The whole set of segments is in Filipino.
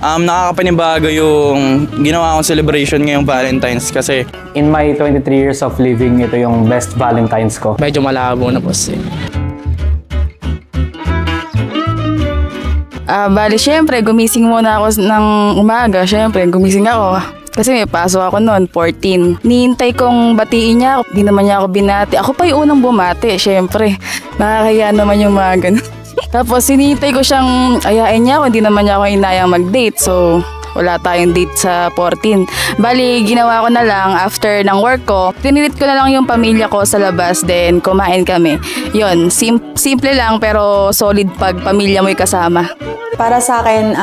nakakapanibago yung ginawa kong celebration ngayong Valentine's kasi in my 23 years of living, ito yung best Valentine's ko. Medyo malabo na boss eh. Bali, syempre, gumising muna ako ng umaga. Syempre, gumising ako. Kasi may pasok ako noon, 14. Nihintay kong batiin niya ako. Di naman niya ako binati. Ako pa yung unang bumati, syempre. Nakakaya naman yung mga ganun. Tapos, hinihintay ko siyang ayain niya ako. Hindi naman niya ako inayang mag-date. So, wala tayong date sa 14. Bali, ginawa ko na lang after ng work ko. Tinilit ko na lang yung pamilya ko sa labas, then kumain kami. Yun, simple lang pero solid pag pamilya mo'y kasama. Para sa akin,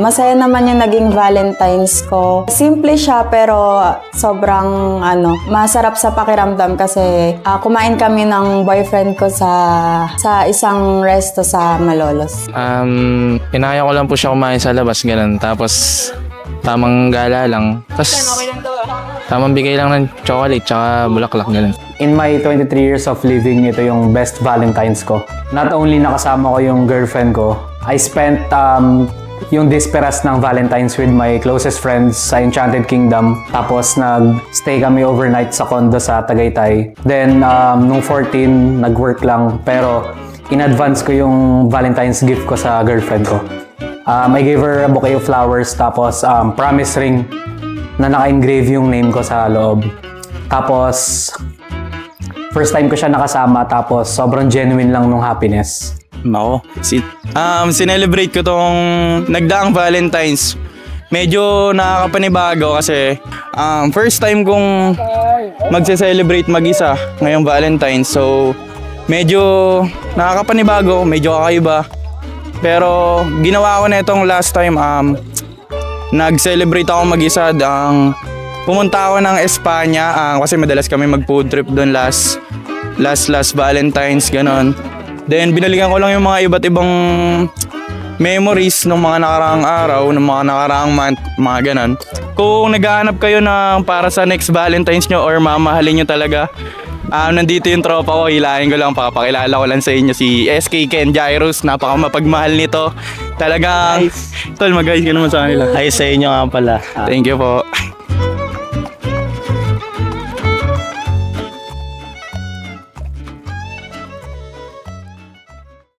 masaya naman yung naging Valentine's ko. Simple siya pero sobrang masarap sa pakiramdam kasi kumain kami ng boyfriend ko sa isang resto sa Malolos. Inaya ko lang po siya kumain sa labas, ganun. Tapos tamang gala lang. Tapos tamang bigay lang ng chocolate tsaka bulaklak, ganun. In my 23 years of living, ito yung best Valentine's ko. Not only nakasama ko yung girlfriend ko, I spent yung disperas ng Valentine's with my closest friends sa Enchanted Kingdom. Tapos nag-stay kami overnight sa condo sa Tagaytay. Then nung 14, nag-work lang. Pero in advance ko yung Valentine's gift ko sa girlfriend ko. I gave her a bouquet of flowers tapos promise ring na naka-engrave yung name ko sa loob. Tapos first time ko siya nakasama tapos sobrang genuine lang nung happiness. Nako, sinelebrate ko tong nagdaang Valentine's. Medyo nakakapanibago kasi first time kong magse-celebrate mag-isa ngayong Valentine's. So, medyo nakakapanibago, medyo kakaiba. Pero ginawa ko na itong last time, nag-celebrate ako mag-isa. Pumunta ako ng Espanya kasi madalas kami mag-food trip doon last Valentine's, ganon. Then binalikan ko lang yung mga iba't ibang memories ng mga nakaraang araw, ng mga nakaraang month, mga ganon. Kung naghahanap kayo ng para sa next Valentine's nyo or mamahalin nyo talaga, nandito yung tropa ko, hilahin ko lang, papakilala ko lang sa inyo si SK Ken Jairus, napakamapagmahal nito. Talagang, nice. Tol, mag-ayos ka naman sa kanila. Ayos sa inyo nga pala. Thank you po.